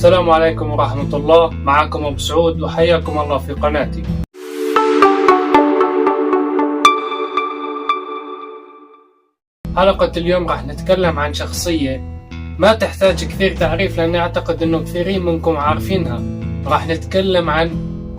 السلام عليكم ورحمة الله. معكم أبو سعود وحياكم الله في قناتي. حلقة اليوم راح نتكلم عن شخصية ما تحتاج كثير تعريف، لأني أعتقد أنه كثيرين منكم عارفينها. راح نتكلم عن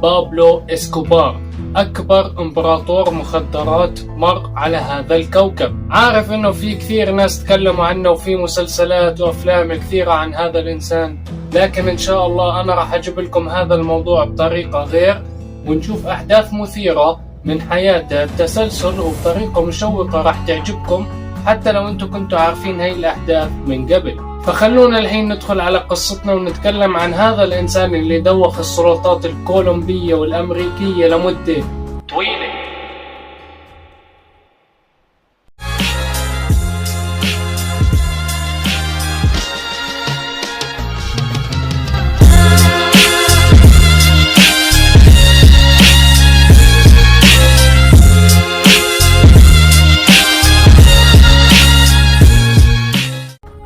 بابلو إسكوبار، أكبر إمبراطور مخدرات مر على هذا الكوكب. عارف أنه في كثير ناس تكلموا عنه وفي مسلسلات وأفلام كثيرة عن هذا الإنسان، لكن إن شاء الله أنا راح أجيب لكم هذا الموضوع بطريقة غير، ونشوف أحداث مثيرة من حياته بتسلسل وبطريقة مشوقة راح تعجبكم، حتى لو أنتم كنتوا عارفين هاي الأحداث من قبل. فخلونا الحين ندخل على قصتنا ونتكلم عن هذا الإنسان اللي دوخ السلطات الكولومبية والأمريكية لمدة طويلة.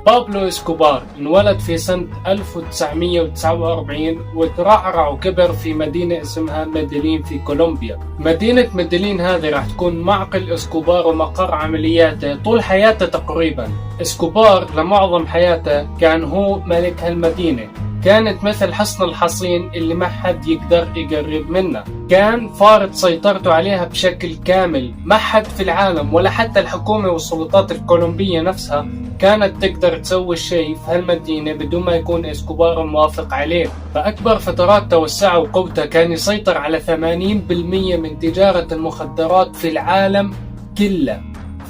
بابلو إسكوبار انولد في سنة 1949 وترعرع وكبر في مدينة اسمها ميدلين في كولومبيا. مدينة ميدلين هذه راح تكون معقل إسكوبار ومقر عملياته طول حياته تقريبا. إسكوبار لمعظم حياته كان هو ملك هالمدينة، كانت مثل حصن الحصين اللي ما حد يقدر يقرب منه، كان فارض سيطرته عليها بشكل كامل. ما حد في العالم ولا حتى الحكومة والسلطات الكولومبية نفسها كانت تقدر تسوي شيء في هالمدينة بدون ما يكون إسكوبار موافق عليه. فأكبر فترات توسعه وقوته كان يسيطر على 80% من تجارة المخدرات في العالم كله.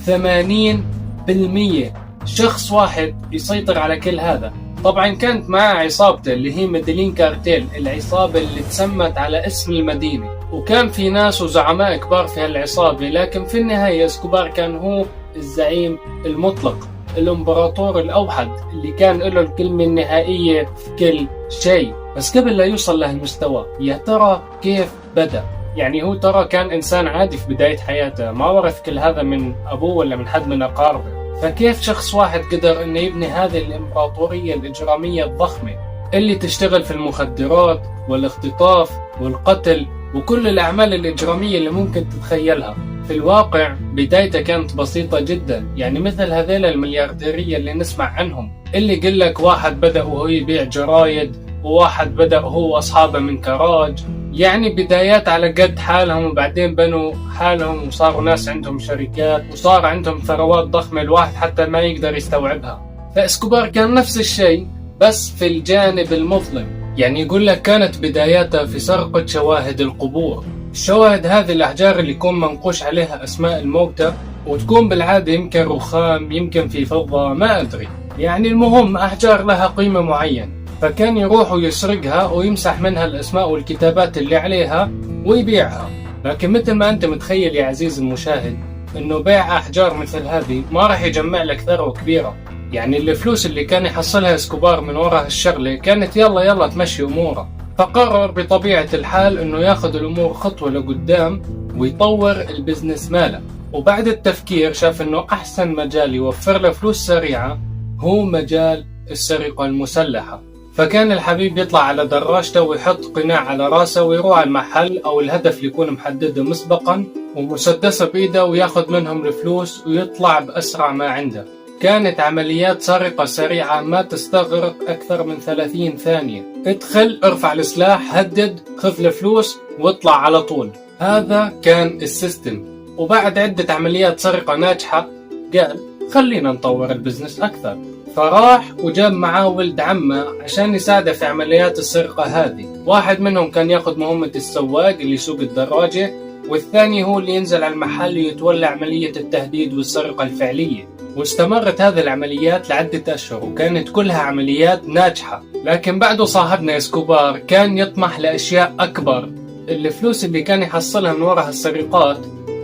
80%، شخص واحد يسيطر على كل هذا. طبعا كانت معه عصابته اللي هي ميدلين كارتيل، العصابة اللي تسمت على اسم المدينة، وكان في ناس وزعماء كبار في هالعصابة، لكن في النهاية إسكوبار كان هو الزعيم المطلق، الامبراطور الأوحد اللي كان له الكلمة النهائية في كل شيء. بس قبل لا يوصل لهالمستوى، يا ترى كيف بدأ؟ يعني هو ترى كان إنسان عادي في بداية حياته، ما ورث كل هذا من أبوه ولا من حد من أقاربه. فكيف شخص واحد قدر انه يبني هذه الامبراطورية الإجرامية الضخمة اللي تشتغل في المخدرات والاختطاف والقتل وكل الأعمال الإجرامية اللي ممكن تتخيلها؟ في الواقع بدايته كانت بسيطة جدا، يعني مثل هذيل المليارديرية اللي نسمع عنهم، اللي يقول لك واحد بدأ وهو يبيع جرايد، وواحد بدأ هو أصحابه من كراج، يعني بدايات على قد حالهم، وبعدين بنوا حالهم وصاروا ناس عندهم شركات وصار عندهم ثروات ضخمة الواحد حتى ما يقدر يستوعبها. فإسكوبار كان نفس الشيء بس في الجانب المظلم، يعني يقول لك كانت بداياته في سرقة شواهد القبور. الشواهد هذه الأحجار اللي يكون منقوش عليها أسماء الموتى، وتكون بالعادة يمكن رخام يمكن في فضة ما أدري، يعني المهم أحجار لها قيمة معينة. فكان يروح ويسرقها ويمسح منها الأسماء والكتابات اللي عليها ويبيعها. لكن مثل ما أنت متخيل يا عزيز المشاهد، إنه بيع أحجار مثل هذه ما راح يجمع لك ثروة كبيرة. يعني الفلوس اللي كان يحصلها إسكوبار من وراء هالشغلة كانت يلا تمشي أموره. فقرر بطبيعة الحال إنه ياخذ الأمور خطوة لقدام ويطور البزنس ماله. وبعد التفكير شاف إنه أحسن مجال يوفر له فلوس سريعة هو مجال السرقة المسلحة. فكان الحبيب يطلع على دراجته ويحط قناع على راسه ويروح على المحل أو الهدف اللي يكون محدده مسبقا ومسدسه بإيده وياخذ منهم الفلوس ويطلع بأسرع ما عنده. كانت عمليات سرقة سريعة ما تستغرق أكثر من 30 ثانية. ادخل، ارفع السلاح، هدد، خذ الفلوس واطلع على طول. هذا كان السيستم. وبعد عدة عمليات سرقة ناجحة قال خلينا نطور البزنس أكثر. فراح وجاب معاه ولد عمه عشان يساعده في عمليات السرقة هذه. واحد منهم كان ياخذ مهمة السواق اللي يسوق الدراجة، والثاني هو اللي ينزل على المحل ويتولى عملية التهديد والسرقة الفعلية. واستمرت هذه العمليات لعدة أشهر وكانت كلها عمليات ناجحة. لكن بعده صاحبنا إسكوبار كان يطمح لأشياء أكبر. الفلوس اللي كان يحصلها من وراء السرقات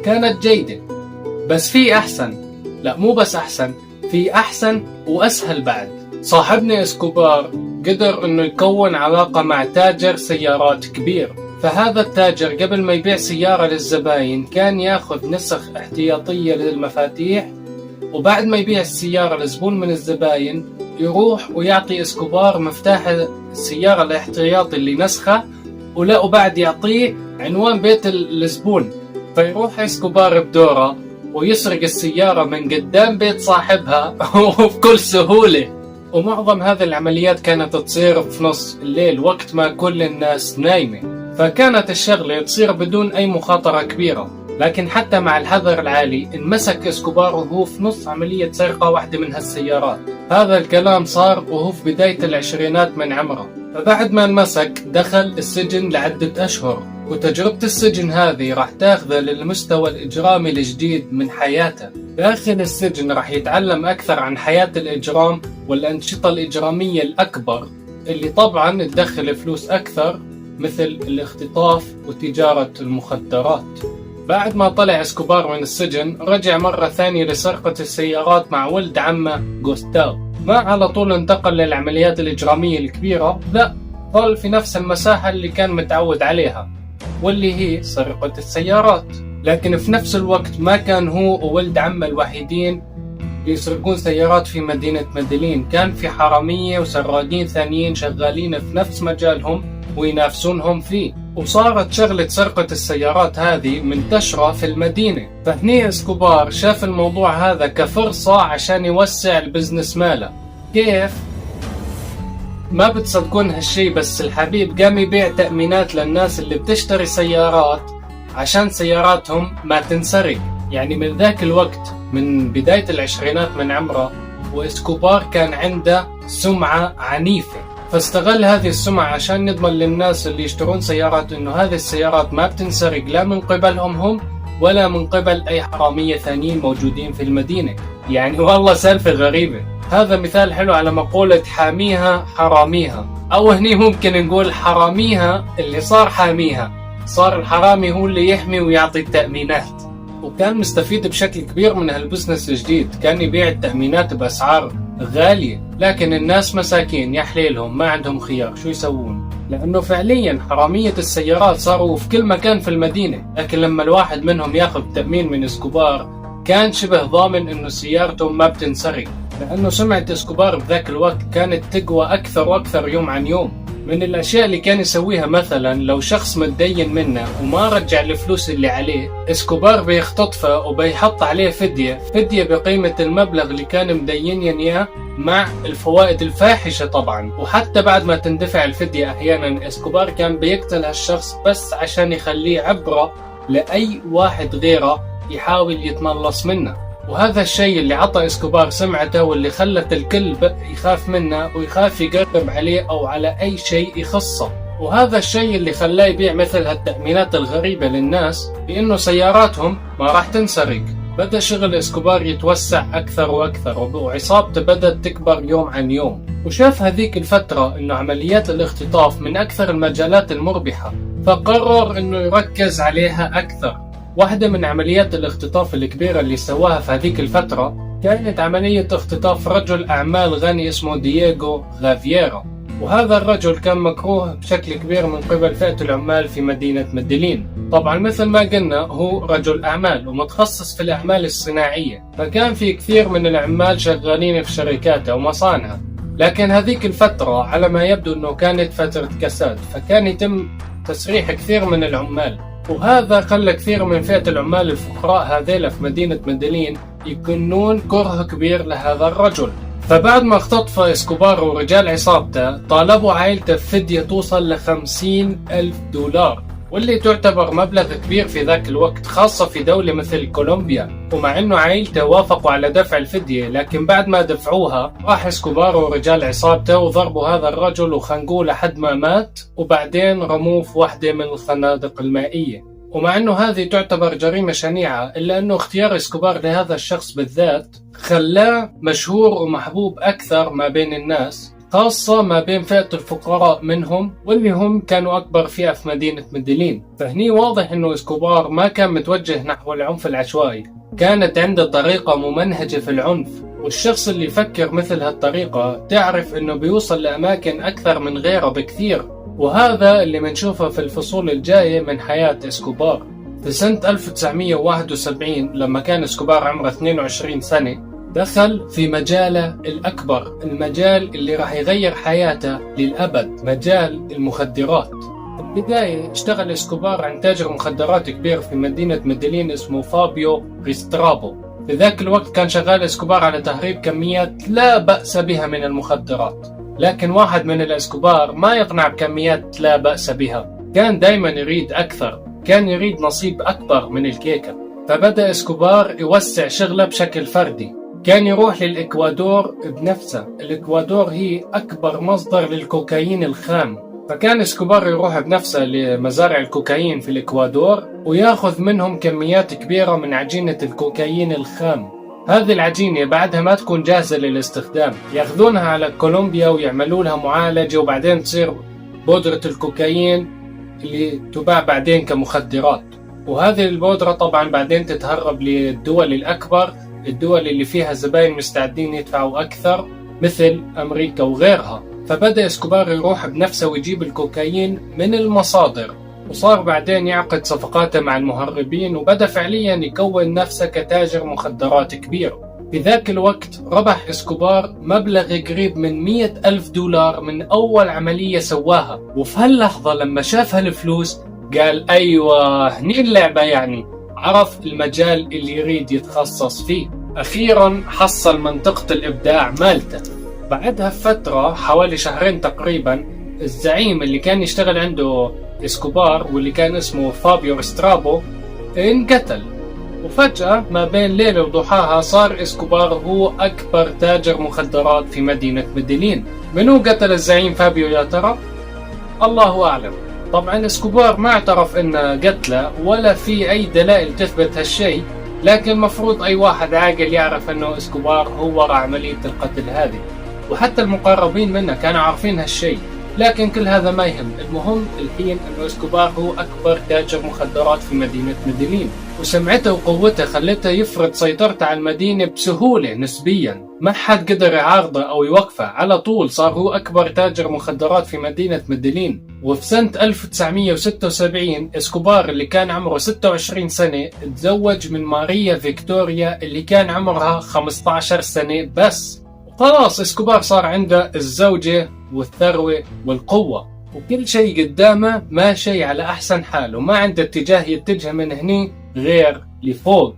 كانت جيدة، بس في أحسن. لا مو بس أحسن، في أحسن وأسهل بعد. صاحبنا إسكوبار قدر أنه يكون علاقة مع تاجر سيارات كبير. فهذا التاجر قبل ما يبيع سيارة للزباين كان ياخذ نسخ احتياطية للمفاتيح وبعد ما يبيع السيارة لزبون من الزباين يروح ويعطي اسكوبار مفتاح السيارة الاحتياطي اللي نسخه، وبعد يعطيه عنوان بيت الزبون، فيروح اسكوبار بدوره ويسرق السيارة من قدام بيت صاحبها وبكل سهولة. ومعظم هذه العمليات كانت تصير في نص الليل وقت ما كل الناس نايمة، فكانت الشغلة تصير بدون أي مخاطرة كبيرة. لكن حتى مع الحذر العالي انمسك اسكوبار وهو في نص عملية سرقة واحدة من هالسيارات. هذا الكلام صار وهو في بداية العشرينات من عمره، فبعد ما انمسك دخل السجن لعدة أشهر، وتجربة السجن هذه راح تاخذه للمستوى الإجرامي الجديد من حياته. داخل السجن راح يتعلم أكثر عن حياة الإجرام والأنشطة الإجرامية الأكبر اللي طبعا تدخل فلوس أكثر، مثل الاختطاف وتجارة المخدرات. بعد ما طلع اسكوبار من السجن رجع مرة ثانية لسرقة السيارات مع ولد عمه غوستاو. ما على طول انتقل للعمليات الإجرامية الكبيرة، لا، ظل في نفس المساحة اللي كان متعود عليها، واللي هي سرقة السيارات. لكن في نفس الوقت ما كان هو وولد عمه الوحيدين يسرقون سيارات في مدينة مدلين، كان في حرامية وسراقين ثانيين شغالين في نفس مجالهم وينافسونهم فيه. وصارت شغلة سرقة السيارات هذه منتشرة في المدينة، فهني اسكوبار شاف الموضوع هذا كفرصة عشان يوسع البزنس ماله. كيف؟ ما بتصدقون هالشي، بس الحبيب قام يبيع تأمينات للناس اللي بتشتري سيارات عشان سياراتهم ما تنسرق. يعني من ذاك الوقت، من بداية العشرينات من عمره، واسكوبار كان عنده سمعة عنيفة، فاستغل هذه السمعة عشان يضمن للناس اللي يشترون سيارات انه هذه السيارات ما بتنسرق لا من قبلهم هم ولا من قبل اي حرامية ثانيين موجودين في المدينة. يعني والله سالفة غريبة. هذا مثال حلو على مقولة حاميها حراميها، او هني ممكن نقول حراميها اللي صار حاميها، صار الحرامي هو اللي يحمي ويعطي التأمينات. وكان مستفيد بشكل كبير من هالبزنس الجديد، كان يبيع التأمينات بأسعار غالية، لكن الناس مساكين يا حليلهم ما عندهم خيار، شو يسوون؟ لأنه فعليا حرامية السيارات صاروا في كل مكان في المدينة. لكن لما الواحد منهم ياخذ تأمين من اسكوبار كان شبه ضامن انه سيارته ما بتنسرق، لأنه سمعة اسكوبار بذاك الوقت كانت تقوى أكثر وأكثر يوم عن يوم. من الأشياء اللي كان يسويها مثلا لو شخص متدين منه وما رجع الفلوس اللي عليه، اسكوبار بيختطفه وبيحط عليه فدية بقيمة المبلغ اللي كان مدين اياه مع الفوائد الفاحشة طبعا. وحتى بعد ما تندفع الفدية أحيانا اسكوبار كان بيقتل هالشخص بس عشان يخليه عبرة لأي واحد غيره يحاول يتملص منه. وهذا الشيء اللي عطى اسكوبار سمعته واللي خلت الكل يخاف منه ويخاف يقرب عليه أو على أي شيء يخصه. وهذا الشيء اللي خلاه يبيع مثل هالتأمينات الغريبة للناس بأنه سياراتهم ما راح تنسرق. بدأ شغل اسكوبار يتوسع أكثر وأكثر، وعصابته بدأت تكبر يوم عن يوم. وشاف هذيك الفترة أنه عمليات الاختطاف من أكثر المجالات المربحة، فقرر أنه يركز عليها أكثر. واحدة من عمليات الاختطاف الكبيرة اللي سواها في هذيك الفترة كانت عملية اختطاف رجل أعمال غني اسمه دييغو غافييرا. وهذا الرجل كان مكروه بشكل كبير من قبل فئة العمال في مدينة مدلين. طبعا مثل ما قلنا هو رجل أعمال ومتخصص في الأعمال الصناعية، فكان في كثير من العمال شغالين في شركاته ومصانعه. لكن هذيك الفترة على ما يبدو أنه كانت فترة كساد، فكان يتم تسريح كثير من العمال، وهذا خلى كثير من فئة العمال الفقراء هذيلا في مدينة مدلين يكونون كره كبير لهذا الرجل. فبعد ما اختطف اسكوبار ورجال عصابته طالبوا عائلته فدية توصل $50,000، واللي تعتبر مبلغ كبير في ذاك الوقت، خاصة في دولة مثل كولومبيا. ومع انه عائلته وافقوا على دفع الفدية، لكن بعد ما دفعوها راح اسكوبار ورجال عصابته وضربوا هذا الرجل وخنقوه لحد ما مات، وبعدين رموه في واحدة من الخنادق المائية. ومع انه هذه تعتبر جريمة شنيعة، الا انه اختيار اسكوبار لهذا الشخص بالذات خلاه مشهور ومحبوب اكثر ما بين الناس، خاصة ما بين فئة الفقراء منهم، واللي هم كانوا أكبر فئة في مدينة مدلين. فهني واضح أنه اسكوبار ما كان متوجه نحو العنف العشوائي، كانت عنده طريقة ممنهجة في العنف. والشخص اللي يفكر مثل هالطريقة تعرف أنه بيوصل لأماكن أكثر من غيره بكثير. وهذا اللي منشوفه في الفصول الجاية من حياة اسكوبار. في سنة 1971 لما كان اسكوبار عمره 22 سنة دخل في مجاله الأكبر، المجال اللي راح يغير حياته للأبد، مجال المخدرات. في البداية اشتغل اسكوبار عند تاجر مخدرات كبير في مدينة ميدلين اسمه فابيو ريسترابو. في ذاك الوقت كان شغال اسكوبار على تهريب كميات لا بأس بها من المخدرات، لكن واحد من الاسكوبار ما يقنع بكميات لا بأس بها، كان دايما يريد أكثر، كان يريد نصيب أكبر من الكيكة. فبدأ اسكوبار يوسع شغله بشكل فردي، كان يروح للإكوادور بنفسه. الإكوادور هي أكبر مصدر للكوكايين الخام، فكان اسكوبار يروح بنفسه لمزارع الكوكايين في الإكوادور وياخذ منهم كميات كبيرة من عجينة الكوكايين الخام. هذه العجينة بعدها ما تكون جاهزة للاستخدام، ياخذونها على كولومبيا ويعملوا لها معالجة، وبعدين تصير بودرة الكوكايين اللي تباع بعدين كمخدرات. وهذه البودرة طبعا بعدين تتهرب للدول الأكبر، الدول اللي فيها زباين مستعدين يدفعوا أكثر مثل أمريكا وغيرها. فبدأ اسكوبار يروح بنفسه ويجيب الكوكايين من المصادر، وصار بعدين يعقد صفقاته مع المهربين، وبدأ فعليا يكون نفسه كتاجر مخدرات كبير. في ذاك الوقت ربح اسكوبار مبلغ قريب من $100,000 من أول عملية سواها. وفي هاللحظة لما شاف هالفلوس قال أيوة هني اللعبة، يعني عرف المجال اللي يريد يتخصص فيه. أخيرا حصل منطقة الإبداع مالته. بعدها فترة حوالي شهرين تقريبا، الزعيم اللي كان يشتغل عنده اسكوبار واللي كان اسمه فابيو ريسترابو انقتل. وفجأة ما بين ليلة وضحاها صار اسكوبار هو أكبر تاجر مخدرات في مدينة ميدلين. منو قتل الزعيم فابيو يا ترى؟ الله أعلم. طبعا اسكوبار ما اعترف انه قتله ولا في اي دلائل تثبت هالشيء، لكن مفروض اي واحد عاقل يعرف انه اسكوبار هو وراء عملية القتل هذه، وحتى المقربين منه كانوا عارفين هالشيء. لكن كل هذا ما يهم، المهم الحين انه اسكوبار هو اكبر تاجر مخدرات في مدينة ميدلين، وسمعته وقوته خلته يفرض سيطرته على المدينة بسهولة نسبيا، ما حد قدر يعارضه او يوقفه، على طول صار هو اكبر تاجر مخدرات في مدينة ميدلين. وفي سنة 1976 اسكوبار اللي كان عمره 26 سنة تزوج من ماريا فيكتوريا اللي كان عمرها 15 سنة بس. خلاص اسكوبار صار عنده الزوجة والثروة والقوة، وكل شيء قدامه ماشي على أحسن حال، وما عنده اتجاه يتجه من هني غير لفوق.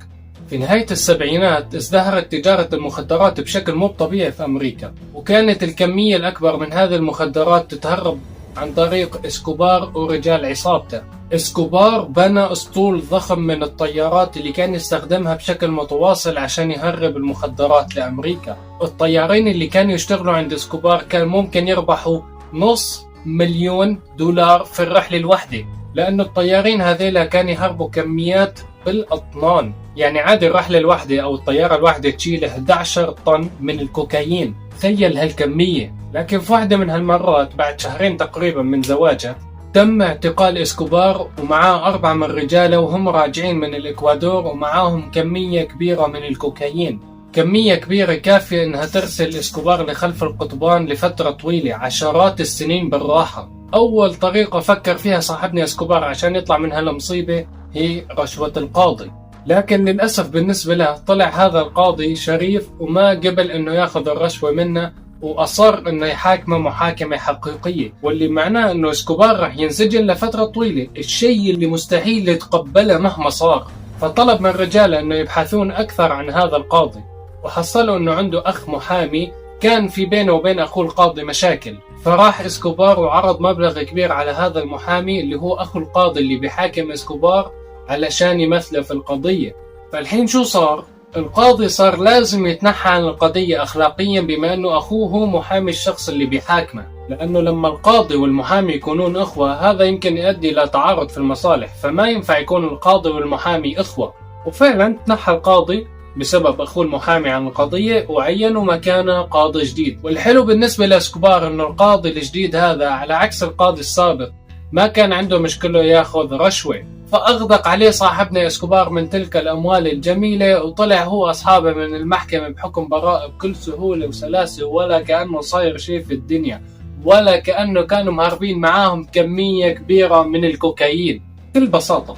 في نهاية السبعينات ازدهرت تجارة المخدرات بشكل مو طبيعي في أمريكا، وكانت الكمية الأكبر من هذه المخدرات تتهرب عن طريق اسكوبار ورجال عصابته. اسكوبار بنى اسطول ضخم من الطيارات اللي كان يستخدمها بشكل متواصل عشان يهرب المخدرات لأمريكا. الطيارين اللي كانوا يشتغلوا عند اسكوبار كان ممكن يربحوا $500,000 في الرحلة الواحدة، لأن الطيارين هذيلا كانوا يهربوا كميات بالأطنان. يعني عادي الرحلة الواحدة أو الطيارة الواحدة تشيل 11 طن من الكوكايين، تخيل هالكمية. لكن في واحدة من هالمرات بعد شهرين تقريبا من زواجه تم اعتقال اسكوبار ومعاه 4 من رجاله، وهم راجعين من الإكوادور ومعاهم كمية كبيرة من الكوكايين، كمية كبيرة كافية انها ترسل اسكوبار لخلف القضبان لفترة طويلة، عشرات السنين بالراحة. اول طريقة فكر فيها صاحبنا اسكوبار عشان يطلع من هالمصيبة هي رشوة القاضي، لكن للأسف بالنسبة له طلع هذا القاضي شريف وما قبل انه ياخذ الرشوة منه، وأصر انه يحاكمه محاكمة حقيقية، واللي معناه انه اسكوبار راح ينسجن لفترة طويلة، الشيء اللي مستحيل يتقبله مهما صار. فطلب من رجاله انه يبحثون اكثر عن هذا القاضي، وحصلوا انه عنده اخ محامي كان في بينه وبين اخوه القاضي مشاكل. فراح اسكوبار وعرض مبلغ كبير على هذا المحامي اللي هو اخو القاضي اللي بيحاكم اسكوبار علشان يمثله في القضية. فالحين شو صار؟ القاضي صار لازم يتنحى عن القضية أخلاقيا بما أنه أخوه هو محامي الشخص اللي بيحاكمه، لأنه لما القاضي والمحامي يكونون أخوة هذا يمكن يؤدي إلى تعارض في المصالح، فما ينفع يكون القاضي والمحامي أخوة. وفعلا تنحى القاضي بسبب أخوه المحامي عن القضية وعينوا مكانه قاضي جديد. والحلو بالنسبة لاسكوبار أنه القاضي الجديد هذا على عكس القاضي السابق ما كان عنده مشكلة ياخذ رشوة، فأغدق عليه صاحبنا اسكوبار من تلك الأموال الجميلة، وطلع هو أصحابه من المحكمة بحكم براءة بكل سهولة وسلاسة، ولا كأنه صاير شيء في الدنيا، ولا كأنه كانوا مهربين معاهم كمية كبيرة من الكوكايين. بكل بساطة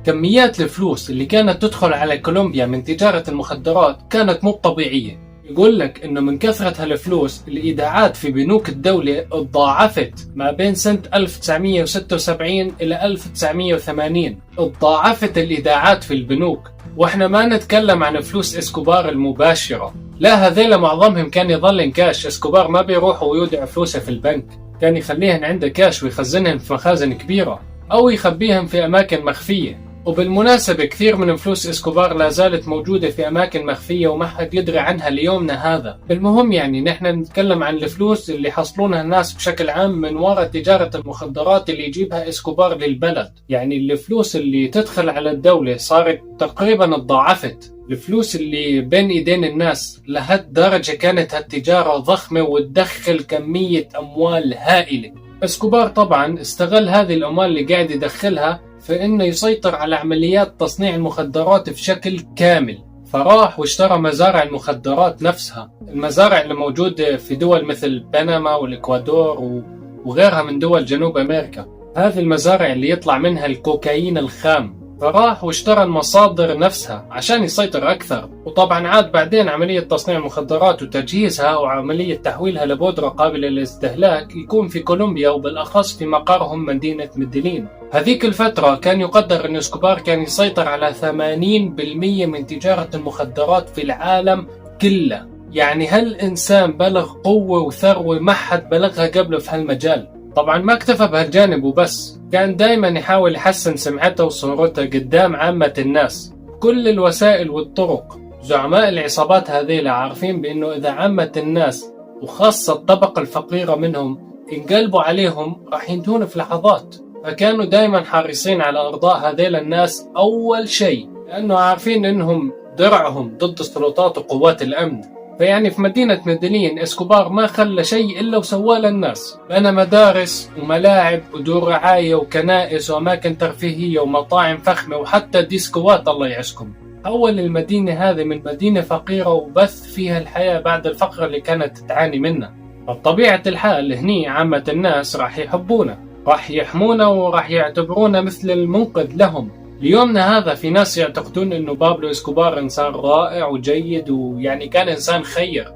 كميات الفلوس اللي كانت تدخل على كولومبيا من تجارة المخدرات كانت مو طبيعية. يقول لك انه من كثرة هالفلوس الايداعات في بنوك الدولة تضاعفت ما بين سنة 1976 إلى 1980. تضاعفت الايداعات في البنوك، واحنا ما نتكلم عن فلوس اسكوبار المباشرة، لا هذيلا معظمهم كان يظل كاش. اسكوبار ما بيروح ويودع فلوسه في البنك، كان يخليهن عنده كاش ويخزنهن في مخازن كبيرة أو يخبيهم في أماكن مخفية. وبالمناسبة كثير من فلوس اسكوبار لا زالت موجودة في أماكن مخفية وما حد يدري عنها ليومنا هذا. بالمهم يعني نحن نتكلم عن الفلوس اللي حصلونها الناس بشكل عام من وراء تجارة المخدرات اللي يجيبها اسكوبار للبلد. يعني الفلوس اللي تدخل على الدولة صارت تقريبا تضاعفت. الفلوس اللي بين ايدين الناس لهالدرجة كانت هالتجارة ضخمة وتدخل كمية أموال هائلة. اسكوبار طبعا استغل هذه الأموال اللي قاعد يدخلها في انه يسيطر على عمليات تصنيع المخدرات بشكل كامل. فراح واشترى مزارع المخدرات نفسها، المزارع اللي موجودة في دول مثل بنما والإكوادور وغيرها من دول جنوب أمريكا. هذه المزارع اللي يطلع منها الكوكايين الخام. فراح واشترى المصادر نفسها عشان يسيطر أكثر. وطبعا عاد بعدين عملية تصنيع المخدرات وتجهيزها وعملية تحويلها لبودرة قابلة للاستهلاك يكون في كولومبيا، وبالأخص في مقرهم مدينة ميدلين. هذيك الفترة كان يقدر أن اسكوبار كان يسيطر على 80% من تجارة المخدرات في العالم كله. يعني هالإنسان بلغ قوة وثروة ما حد بلغها قبله في هالمجال. طبعا ما اكتفى بهالجانب وبس، كان دايما يحاول يحسن سمعته وصورته قدام عامة الناس كل الوسائل والطرق. زعماء العصابات هذيلا عارفين بأنه إذا عامة الناس وخاصة الطبقة الفقيرة منهم انقلبوا عليهم راح ينتهون في لحظات. فكانوا دايما حريصين على إرضاء هذيلا الناس أول شيء، لأنه عارفين أنهم درعهم ضد السلطات وقوات الأمن. فيعني في مدينة ميدلين اسكوبار ما خلى شيء إلا وسواه للناس، بنى مدارس وملاعب ودور رعاية وكنائس وأماكن ترفيهية ومطاعم فخمة وحتى ديسكوات الله يعزكم. حول المدينة هذه من مدينة فقيرة وبث فيها الحياة بعد الفقر اللي كانت تتعاني منه. فبطبيعة الحال هني عامة الناس راح يحبونا، راح يحمونا وراح يعتبرونا مثل المنقذ لهم. ليومنا هذا في ناس يعتقدون انه بابلو اسكوبار انسان رائع وجيد ويعني كان انسان خير.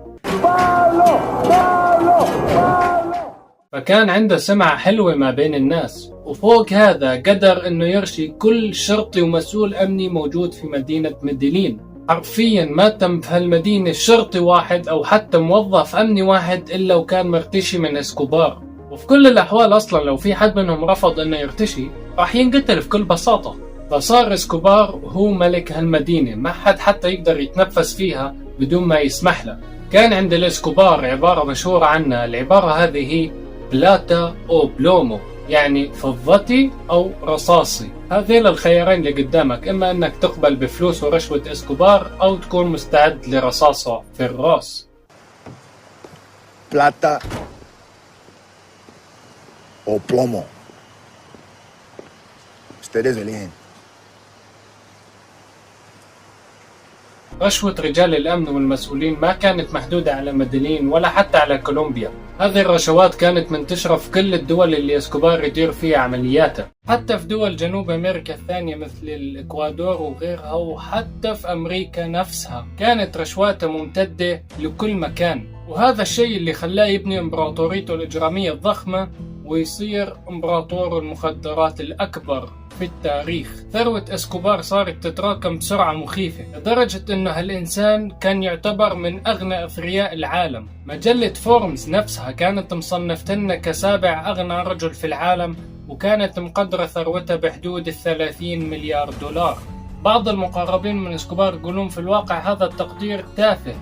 فكان عنده سمعة حلوة ما بين الناس، وفوق هذا قدر انه يرشي كل شرطي ومسؤول امني موجود في مدينة ميدلين. حرفيا ما تم في هالمدينة شرطي واحد او حتى موظف امني واحد الا وكان مرتشي من اسكوبار. وفي كل الاحوال اصلا لو في حد منهم رفض انه يرتشي راح ينقتل بكل بساطة. فصار اسكوبار هو ملك هالمدينة، ما حد حتى يقدر يتنفس فيها بدون ما يسمح له. كان عند الاسكوبار عبارة مشهورة عنها، العبارة هذه هي بلاتا أو بلومو، يعني فضتي أو رصاصي. هذين الخيارين اللي قدامك، إما أنك تقبل بفلوس ورشوة اسكوبار أو تكون مستعد لرصاصة في الراس. بلاتا أو بلومو. Ustedes eligen. رشوة رجال الأمن والمسؤولين ما كانت محدودة على ميدلين ولا حتى على كولومبيا. هذه الرشوات كانت منتشرة في كل الدول اللي اسكوبار يدير فيها عملياته، حتى في دول جنوب أمريكا الثانية مثل الإكوادور وغيرها، وحتى في أمريكا نفسها كانت رشواته ممتدة لكل مكان. وهذا الشيء اللي خلاه يبني إمبراطوريته الإجرامية الضخمة ويصير إمبراطور المخدرات الأكبر في التاريخ. ثروة اسكوبار صارت تتراكم بسرعة مخيفة لدرجة انه هالإنسان كان يعتبر من أغنى أثرياء العالم. مجلة فورمز نفسها كانت مصنفتنا كسابع أغنى رجل في العالم، وكانت مقدرة ثروته بحدود 30 مليار دولار. بعض المقربين من اسكوبار يقولون في الواقع هذا التقدير تافه،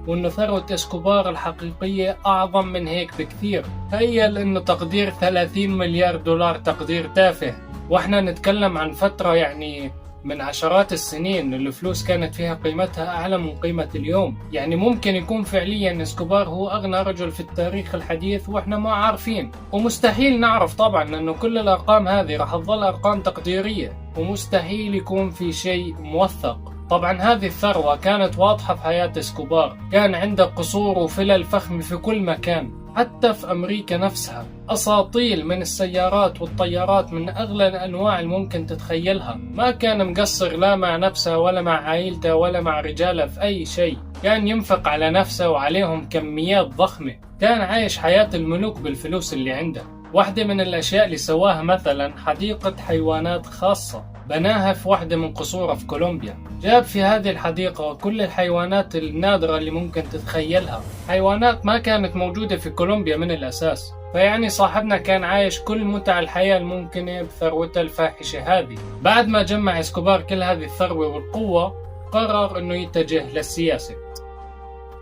وأن ثروة اسكوبار الحقيقية أعظم من هيك بكثير. تخيل أنه تقدير 30 مليار دولار تقدير تافه، واحنا نتكلم عن فترة يعني من عشرات السنين الفلوس كانت فيها قيمتها أعلى من قيمة اليوم. يعني ممكن يكون فعليا اسكوبار هو أغنى رجل في التاريخ الحديث وإحنا ما عارفين، ومستحيل نعرف طبعا لأنه كل الأرقام هذه راح تظل أرقام تقديرية، ومستحيل يكون في شيء موثق. طبعا هذه الثروة كانت واضحة في حياة اسكوبار، كان عنده قصور وفلل فخمة في كل مكان، حتى في أمريكا نفسها أساطيل من السيارات والطيارات من أغلى الأنواع الممكن تتخيلها. ما كان مقصر لا مع نفسه ولا مع عائلته ولا مع رجاله في أي شيء، كان ينفق على نفسه وعليهم كميات ضخمة، كان عايش حياة الملوك بالفلوس اللي عنده. واحدة من الأشياء اللي سواها مثلا حديقة حيوانات خاصة بناها في واحدة من قصوره في كولومبيا. جاب في هذه الحديقة كل الحيوانات النادرة اللي ممكن تتخيلها، حيوانات ما كانت موجودة في كولومبيا من الأساس. فيعني صاحبنا كان عايش كل متع الحياة الممكنة بثروته الفاحشة هذه. بعد ما جمع اسكوبار كل هذه الثروة والقوة، قرر انه يتجه للسياسة.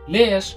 ليش؟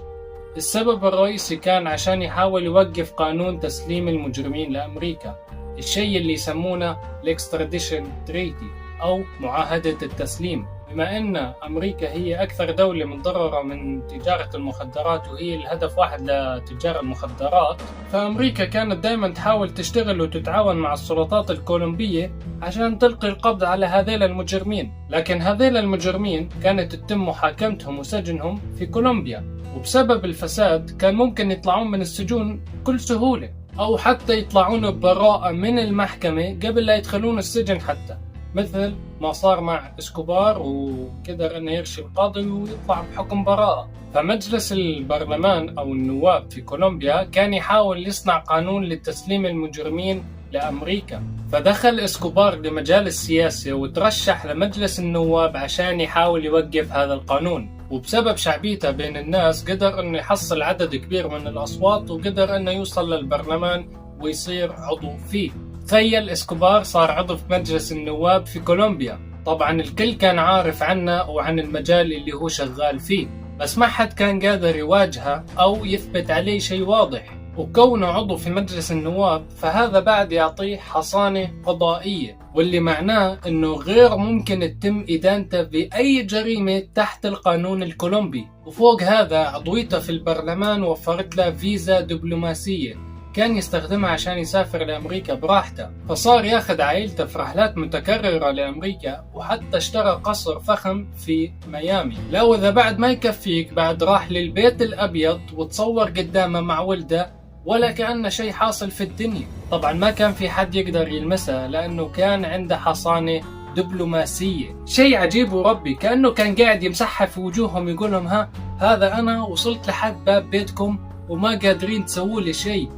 السبب الرئيسي كان عشان يحاول يوقف قانون تسليم المجرمين لأمريكا، الشيء اللي يسمونه الاكستراديشن تريتي أو معاهدة التسليم. بما أن أمريكا هي أكثر دولة متضررة من تجارة المخدرات وهي الهدف واحد لتجار المخدرات، فأمريكا كانت دائما تحاول تشتغل وتتعاون مع السلطات الكولومبية عشان تلقي القبض على هذيل المجرمين. لكن هذيل المجرمين كانت تتم محاكمتهم وسجنهم في كولومبيا، وبسبب الفساد كان ممكن يطلعون من السجون بكل سهولة، أو حتى يطلعون ببراءة من المحكمة قبل لا يدخلون السجن، حتى مثل ما صار مع اسكوبار وقدر انه يرشي القاضي ويطلع بحكم براءة. فمجلس البرلمان او النواب في كولومبيا كان يحاول يصنع قانون لتسليم المجرمين لأمريكا، فدخل اسكوبار لمجال السياسة وترشح لمجلس النواب عشان يحاول يوقف هذا القانون. وبسبب شعبيته بين الناس قدر انه يحصل عدد كبير من الأصوات وقدر انه يوصل للبرلمان ويصير عضو فيه. تخيل اسكوبار صار عضو في مجلس النواب في كولومبيا. طبعا الكل كان عارف عنه وعن المجال اللي هو شغال فيه، بس ما حد كان قادر يواجهه أو يثبت عليه شيء واضح. وكونه عضو في مجلس النواب فهذا بعد يعطيه حصانة قضائية، واللي معناه انه غير ممكن تتم إدانته بأي جريمة تحت القانون الكولومبي. وفوق هذا عضويته في البرلمان وفرت له فيزا دبلوماسية كان يستخدمها عشان يسافر لأمريكا براحته، فصار ياخد عائلته في رحلات متكررة لأمريكا، وحتى اشترى قصر فخم في ميامي. لا وإذا بعد ما يكفيك، بعد راح للبيت الأبيض وتصور قدامه مع ولده ولا كأنه شيء حاصل في الدنيا. طبعا ما كان في حد يقدر يلمسه لأنه كان عنده حصانة دبلوماسية. شيء عجيب وربي، كأنه كان قاعد يمسحها في وجوههم يقول لهم هذا أنا وصلت لحد باب بيتكم وما قادرين تسووا لي شيء.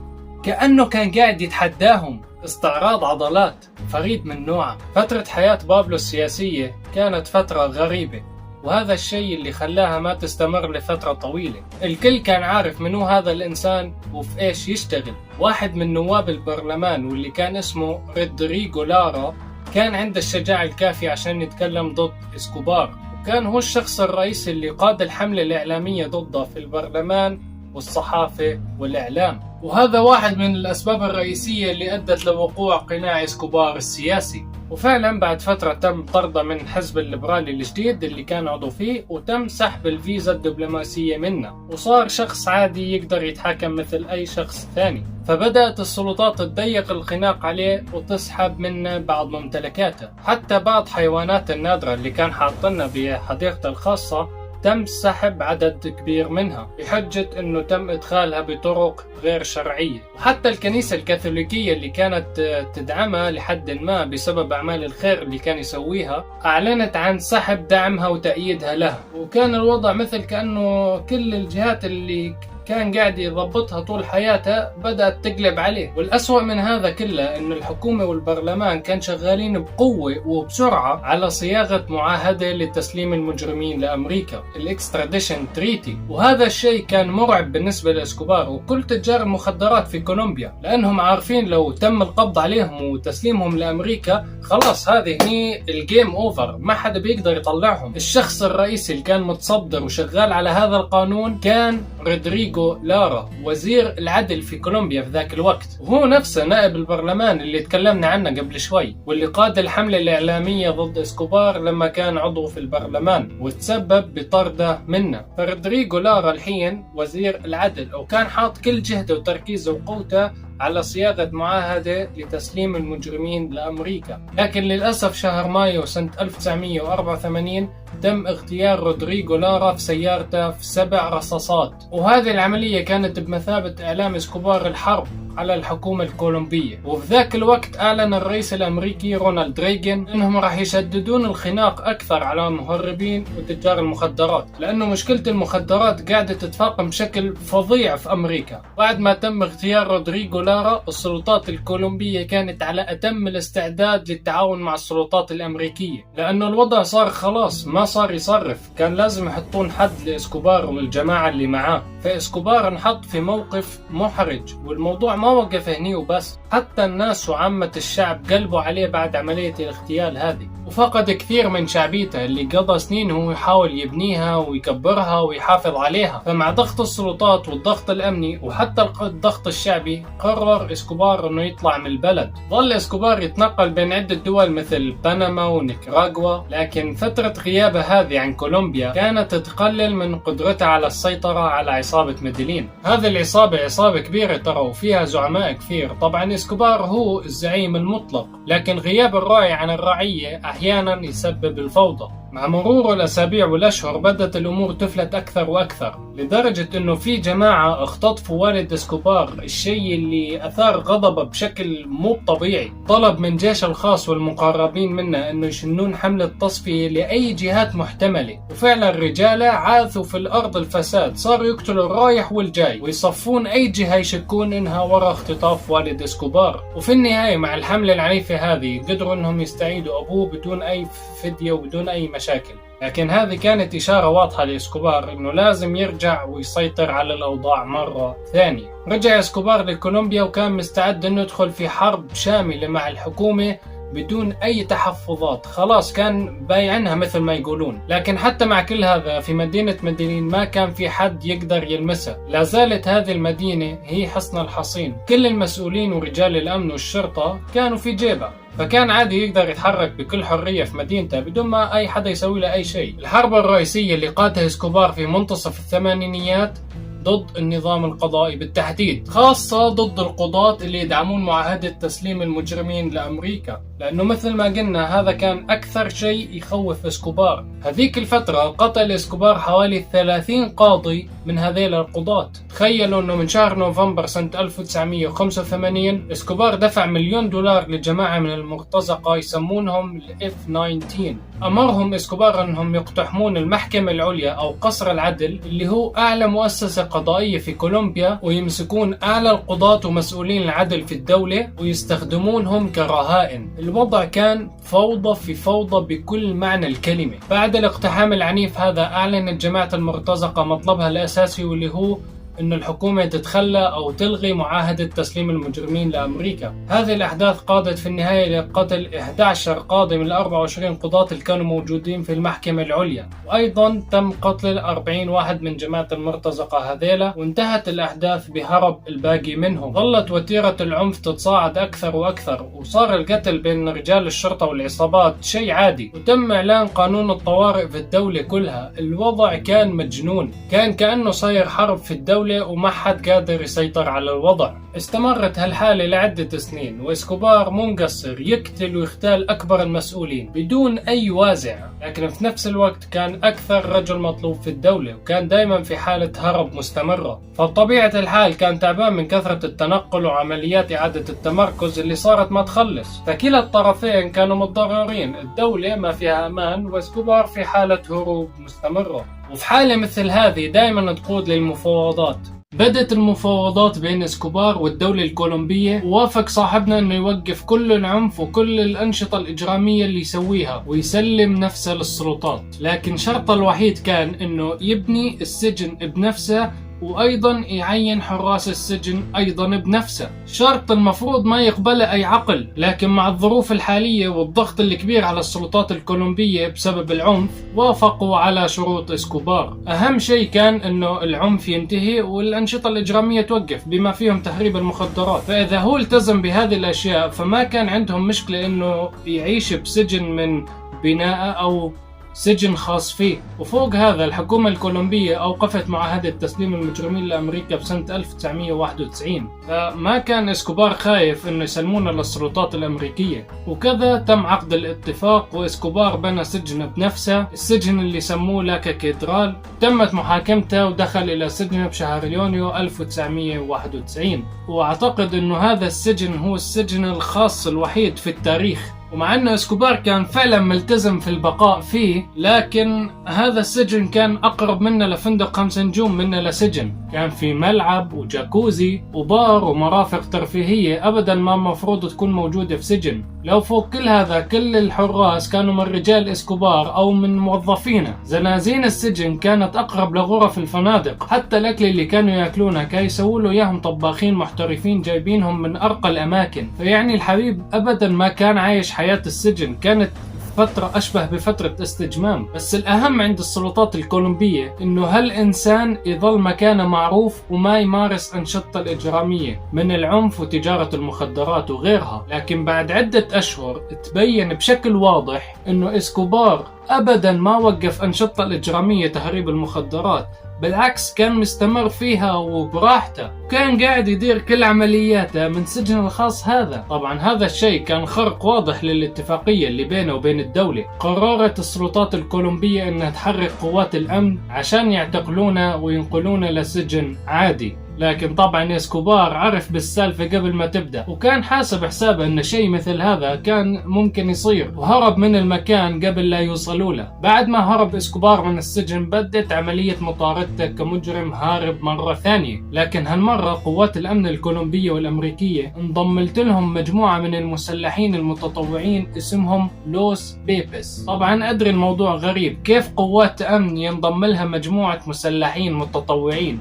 كأنه كان قاعد يتحداهم. استعراض عضلات فريد من نوعه. فترة حياة بابلو السياسية كانت فترة غريبة، وهذا الشيء اللي خلاها ما تستمر لفترة طويلة. الكل كان عارف منو هذا الإنسان وفي إيش يشتغل. واحد من نواب البرلمان واللي كان اسمه رودريغو لارا كان عنده الشجاعة الكافية عشان يتكلم ضد اسكوبار، وكان هو الشخص الرئيسي اللي قاد الحملة الإعلامية ضده في البرلمان والصحافة والإعلام. وهذا واحد من الأسباب الرئيسية اللي أدت لوقوع قناع اسكوبار السياسي. وفعلا بعد فترة تم طرده من الحزب الليبرالي الجديد اللي كان عضو فيه، وتم سحب الفيزا الدبلوماسية منه، وصار شخص عادي يقدر يتحكم مثل أي شخص ثاني. فبدأت السلطات تضيق الخناق عليه وتسحب منه بعض ممتلكاته، حتى بعض حيوانات النادرة اللي كان حاطنها بحديقته الخاصة تم سحب عدد كبير منها بحجة انه تم ادخالها بطرق غير شرعية. وحتى الكنيسة الكاثوليكية اللي كانت تدعمها لحد ما بسبب اعمال الخير اللي كان يسويها اعلنت عن سحب دعمها وتأييدها له. وكان الوضع مثل كأنه كل الجهات اللي كان قاعد يضبطها طول حياته بدأت تقلب عليه. والأسوأ من هذا كله إن الحكومة والبرلمان كان شغالين بقوة وبسرعة على صياغة معاهدة لتسليم المجرمين لأمريكا، الاكستراديشن تريتي. وهذا الشيء كان مرعب بالنسبة لإسكوبار وكل تجار المخدرات في كولومبيا، لأنهم عارفين لو تم القبض عليهم وتسليمهم لأمريكا خلاص هذه هي الجيم أوفر، ما حدا بيقدر يطلعهم. الشخص الرئيسي اللي كان متصدر وشغال على هذا القانون كان رودريغو لارا، وزير العدل في كولومبيا في ذاك الوقت، وهو نفسه نائب البرلمان اللي تكلمنا عنه قبل شوي، واللي قاد الحملة الإعلامية ضد اسكوبار لما كان عضو في البرلمان وتسبب بطرده منه. فرودريغو لارا الحين وزير العدل، وكان حاط كل جهده وتركيزه وقوته على صياغة معاهدة لتسليم المجرمين لأمريكا. لكن للأسف شهر مايو سنة 1984 تم اغتيال رودريغو لارا في سيارته في 7 رصاصات، وهذه العملية كانت بمثابة إعلام اسكوبار الحرب على الحكومة الكولومبية. وفي ذاك الوقت أعلن الرئيس الأمريكي رونالد ريغان أنهم راح يشددون الخناق أكثر على المهربين وتجار المخدرات، لأنه مشكلة المخدرات قاعدة تتفاقم بشكل فظيع في أمريكا. بعد ما تم اغتيال رودريغو لارا، السلطات الكولومبية كانت على أتم الاستعداد للتعاون مع السلطات الأمريكية، لأنه الوضع صار خلاص ما صار يصرف، كان لازم يحطون حد لإسكوبار والجماعة اللي معاه. فإسكوبار انحط في موقف محرج، والموضوع ما وقف هني وبس، حتى الناس وعامة الشعب قلبوا عليه بعد عملية الاغتيال هذه، وفقد كثير من شعبيته اللي قضى سنين هو يحاول يبنيها ويكبرها ويحافظ عليها. فمع ضغط السلطات والضغط الأمني وحتى الضغط الشعبي، قرر إسكوبار انه يطلع من البلد. ظل إسكوبار يتنقل بين عدة دول مثل بنما ونيكاراغوا، لكن فترة غيابه هذه عن كولومبيا كانت تقلل من قدرته على السيطرة على عصابة ميدلين. هذه العصابة عصابة كبيرة ترى، وفيها زعماء كثير. طبعا إسكوبار هو الزعيم المطلق، لكن غياب الراعي عن الرعية أحيانا يسبب الفوضى. مع مرور الأسابيع والأشهر بدأت الأمور تفلت أكثر وأكثر، لدرجة أنه في جماعة اختطفوا والد إسكوبار، الشيء اللي أثار غضبه بشكل مو طبيعي. طلب من جيش الخاص والمقربين منه أنه يشنون حملة تصفية لأي جهات محتملة، وفعلا الرجالة عاثوا في الأرض الفساد، صاروا يقتلوا الرايح والجاي ويصفون أي جهة يشكون إنها وراء اختطاف والد إسكوبار. وفي النهاية مع الحملة العنيفة هذه قدروا أنهم يستعيدوا أبوه بدون أي فدية وبدون أي مشاكل. لكن هذه كانت إشارة واضحة لإسكوبار إنه لازم يرجع ويسيطر على الأوضاع مرة ثانية. رجع إسكوبار لكولومبيا وكان مستعد إنه يدخل في حرب شاملة مع الحكومة بدون أي تحفظات، خلاص كان بايعنها مثل ما يقولون. لكن حتى مع كل هذا في مدينة ميدلين ما كان في حد يقدر يلمسها، لا زالت هذه المدينة هي حصن الحصين. كل المسؤولين ورجال الأمن والشرطة كانوا في جيبه، فكان عادي يقدر يتحرك بكل حرية في مدينته بدون ما أي حدا يسوي له أي شيء. الحرب الرئيسية اللي قادها إسكوبار في منتصف الثمانينيات ضد النظام القضائي بالتحديد، خاصة ضد القضاة اللي يدعمون معاهدة تسليم المجرمين لأمريكا، لأنه مثل ما قلنا هذا كان أكثر شيء يخوف إسكوبار. هذيك الفترة قتل إسكوبار حوالي 30 قاضي من هذيل القضاة. تخيلوا أنه من شهر نوفمبر سنة 1985 إسكوبار دفع $1,000,000 لجماعة من المرتزقة يسمونهم F-19. أمرهم إسكوبار أنهم يقتحمون المحكمة العليا أو قصر العدل اللي هو أعلى مؤسسة قضائية في كولومبيا، ويمسكون أعلى القضاة ومسؤولين العدل في الدولة ويستخدمونهم كرهائن. الوضع كان فوضى في فوضى بكل معنى الكلمة. بعد الاقتحام العنيف هذا أعلنت جماعة المرتزقة مطلبها الأساسي، واللي هو أن الحكومة تتخلى أو تلغي معاهدة تسليم المجرمين لأمريكا. هذه الأحداث قادت في النهاية لقتل 11 قاضي من 24 قضاة اللي كانوا موجودين في المحكمة العليا، وأيضا تم قتل 40 واحد من جماعة المرتزقة هذيلا، وانتهت الأحداث بهرب الباقي منهم. ظلت وتيرة العنف تتصاعد أكثر وأكثر، وصار القتل بين رجال الشرطة والعصابات شيء عادي، وتم إعلان قانون الطوارئ في الدولة كلها. الوضع كان مجنون، كان كأنه صاير حرب في الدولة وما حد قادر يسيطر على الوضع. استمرت هالحالة لعدة سنين، وإسكوبار مو مقصر يقتل ويختال أكبر المسؤولين بدون أي وازع، لكن في نفس الوقت كان أكثر رجل مطلوب في الدولة، وكان دائما في حالة هرب مستمرة. فبطبيعة الحال كان تعبان من كثرة التنقل وعمليات إعادة التمركز اللي صارت ما تخلص، فكلا الطرفين كانوا متضررين، الدولة ما فيها أمان وإسكوبار في حالة هروب مستمرة. وفي حالة مثل هذه دائما تقود للمفاوضات. بدت المفاوضات بين إسكوبار والدولة الكولومبية، ووافق صاحبنا انه يوقف كل العنف وكل الأنشطة الإجرامية اللي يسويها ويسلم نفسه للسلطات، لكن شرطه الوحيد كان انه يبني السجن بنفسه، وأيضا يعين حراس السجن أيضا بنفسه. شرط المفروض ما يقبله أي عقل، لكن مع الظروف الحالية والضغط الكبير على السلطات الكولومبية بسبب العنف وافقوا على شروط إسكوبار. أهم شيء كان أنه العنف ينتهي والأنشطة الإجرامية توقف بما فيهم تهريب المخدرات. فإذا هو التزم بهذه الأشياء فما كان عندهم مشكلة أنه يعيش بسجن من بناء أو سجن خاص فيه. وفوق هذا الحكومة الكولومبية أوقفت معاهدة تسليم المجرمين لأمريكا بسنة 1991، فما كان إسكوبار خايف إنه يسلمونه للسلطات الأمريكية. وكذا تم عقد الاتفاق، وإسكوبار بنى سجن بنفسه، السجن اللي سموه لا كاتدرال. تمت محاكمته ودخل إلى سجنه بشهر يونيو 1991. وأعتقد إنه هذا السجن هو السجن الخاص الوحيد في التاريخ. ومع أن إسكوبار كان فعلا ملتزم في البقاء فيه، لكن هذا السجن كان أقرب منا لفندق 5 نجوم منا لسجن. كان في ملعب وجاكوزي وبار ومرافق ترفيهية أبدا ما مفروض تكون موجودة في سجن. لو فوق كل هذا كل الحراس كانوا من رجال إسكوبار أو من موظفينه. زنازين السجن كانت أقرب لغرف الفنادق، حتى الأكل اللي كانوا يأكلونه كانوا يسووا له إياهم طباخين محترفين جايبينهم من أرقى الأماكن. فيعني الحبيب أبدا ما كان عايش حياة السجن، كانت فترة أشبه بفترة استجمام. بس الأهم عند السلطات الكولومبية إنه هالإنسان يظل مكانه معروف وما يمارس أنشطة الإجرامية من العنف وتجارة المخدرات وغيرها. لكن بعد عدة أشهر تبين بشكل واضح إنه إسكوبار أبدا ما وقف أنشطة الإجرامية تهريب المخدرات، بالعكس كان مستمر فيها وبراحته، وكان قاعد يدير كل عملياته من سجن الخاص هذا. طبعا هذا الشيء كان خرق واضح للاتفاقية اللي بينه وبين الدولة. قررت السلطات الكولومبية انها تحرك قوات الامن عشان يعتقلونه وينقلونه لسجن عادي. لكن طبعا إسكوبار عرف بالسالفة قبل ما تبدأ، وكان حاسب حسابه ان شيء مثل هذا كان ممكن يصير، وهرب من المكان قبل لا يوصلوا له. بعد ما هرب إسكوبار من السجن بدت عملية مطاردته كمجرم هارب مرة ثانية، لكن هالمرة قوات الأمن الكولومبية والأمريكية انضمت لهم مجموعة من المسلحين المتطوعين اسمهم لوس بيبس. طبعا أدري الموضوع غريب، كيف قوات أمن ينضم لها مجموعة مسلحين متطوعين؟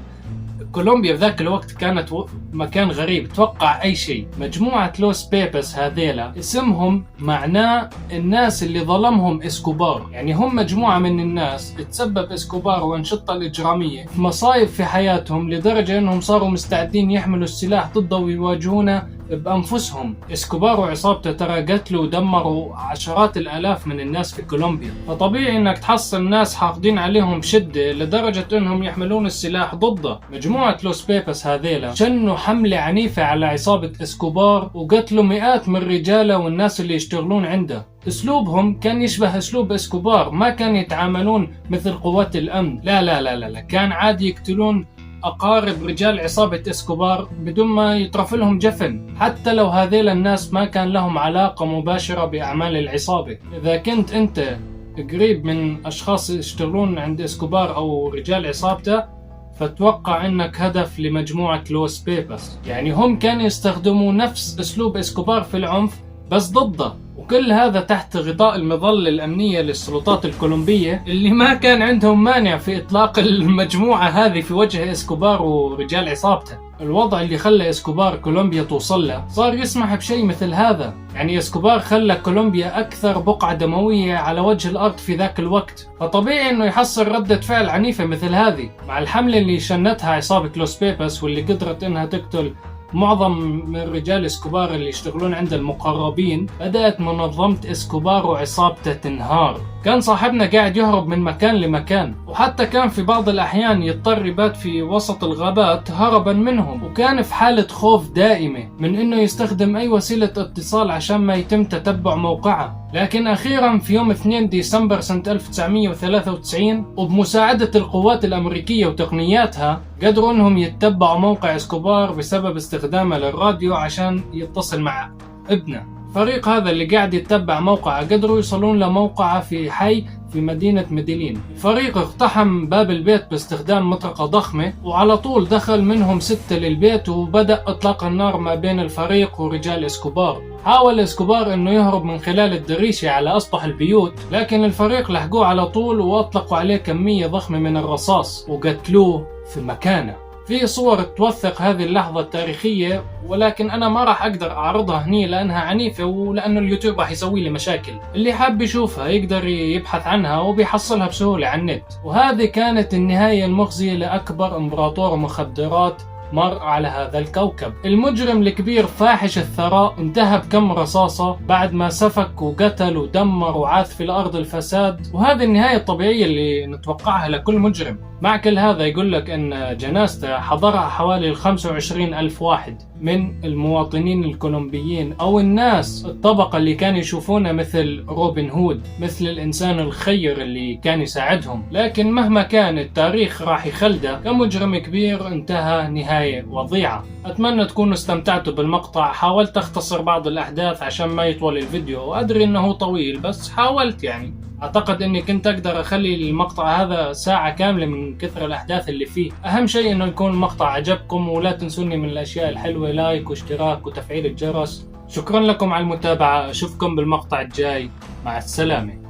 كولومبيا في ذاك الوقت كانت مكان غريب، توقع أي شيء. مجموعة لوس بيبس هذيلا اسمهم معناه الناس اللي ظلمهم إسكوبار، يعني هم مجموعة من الناس تسبب إسكوبار وأنشطة الإجرامية في مصايب في حياتهم لدرجة أنهم صاروا مستعدين يحملوا السلاح ضده ويواجهونه بأنفسهم. إسكوبار وعصابته ترى قتلوا ودمروا عشرات الآلاف من الناس في كولومبيا، فطبيعي انك تحصل ناس حاقدين عليهم بشدة لدرجة انهم يحملون السلاح ضده. مجموعة لوس بيبس هذيلا شنوا حملة عنيفة على عصابة إسكوبار وقتلوا مئات من رجاله والناس اللي يشتغلون عنده. اسلوبهم كان يشبه اسلوب إسكوبار، ما كان يتعاملون مثل قوات الامن، لا لا لا لا, لا. كان عادي يقتلون أقارب رجال عصابة إسكوبار بدون ما يطرف لهم جفن، حتى لو هذيل الناس ما كان لهم علاقة مباشرة بأعمال العصابة. إذا كنت أنت قريب من أشخاص يشتغلون عند إسكوبار أو رجال عصابته فتوقع أنك هدف لمجموعة لوس بيبس. يعني هم كانوا يستخدموا نفس أسلوب إسكوبار في العنف بس ضده، وكل هذا تحت غطاء المظلة الأمنية للسلطات الكولومبية اللي ما كان عندهم مانع في إطلاق المجموعة هذه في وجه إسكوبار ورجال عصابته. الوضع اللي خلى إسكوبار كولومبيا توصل له صار يسمح بشيء مثل هذا. يعني إسكوبار خلى كولومبيا أكثر بقعة دموية على وجه الأرض في ذاك الوقت، فطبيعي إنه يحصل ردة فعل عنيفة مثل هذه. مع الحملة اللي شنتها عصابة لوس بيبس واللي قدرت إنها تقتل معظم من رجال إسكوبار اللي يشتغلون عند المقربين، بدأت منظمة إسكوبار وعصابته تنهار. كان صاحبنا قاعد يهرب من مكان لمكان، وحتى كان في بعض الأحيان يضطر يبات في وسط الغابات هربا منهم، وكان في حالة خوف دائمة من إنه يستخدم أي وسيلة اتصال عشان ما يتم تتبع موقعه. لكن أخيرا في يوم 2 ديسمبر سنة 1993 وبمساعدة القوات الأمريكية وتقنياتها قدروا إنهم يتبعوا موقع إسكوبار بسبب استخدامه للراديو عشان يتصل مع ابنه. الفريق هذا اللي قاعد يتبع موقعه قدروا يوصلون لموقعه في حي في مدينة ميدلين. الفريق اقتحم باب البيت باستخدام مطرقة ضخمة، وعلى طول دخل منهم 6 للبيت وبدأ إطلاق النار ما بين الفريق ورجال إسكوبار. حاول إسكوبار إنه يهرب من خلال الدريشة على أسطح البيوت، لكن الفريق لحقوه على طول وأطلقوا عليه كمية ضخمة من الرصاص وقتلوه في مكانه. في صور توثق هذه اللحظة التاريخية، ولكن أنا ما راح أقدر أعرضها هني لأنها عنيفة ولأنه اليوتيوب راح يسوي لي مشاكل. اللي حاب يشوفها يقدر يبحث عنها وبيحصلها بسهولة على النت. وهذه كانت النهاية المخزية لأكبر إمبراطور مخدرات مر على هذا الكوكب. المجرم الكبير فاحش الثراء انتهى بكم رصاصة بعد ما سفك وقتل ودمر وعاث في الأرض الفساد، وهذه النهاية الطبيعية اللي نتوقعها لكل مجرم. مع كل هذا يقول لك أن جنازته حضرها حوالي 25,000 واحد من المواطنين الكولومبيين أو الناس الطبقة اللي كانوا يشوفونه مثل روبن هود، مثل الإنسان الخير اللي كان يساعدهم. لكن مهما كان التاريخ راح يخلده كمجرم كبير انتهى نهاية وضيعة. أتمنى تكونوا استمتعتوا بالمقطع. حاولت أختصر بعض الأحداث عشان ما يطول الفيديو، وأدري أنه طويل بس حاولت يعني. أعتقد أني كنت أقدر أخلي المقطع هذا ساعة كاملة من كثر الأحداث اللي فيه. أهم شيء أنه يكون المقطع عجبكم، ولا تنسوني من الأشياء الحلوة لايك واشتراك وتفعيل الجرس. شكرا لكم على المتابعة، أشوفكم بالمقطع الجاي. مع السلامة.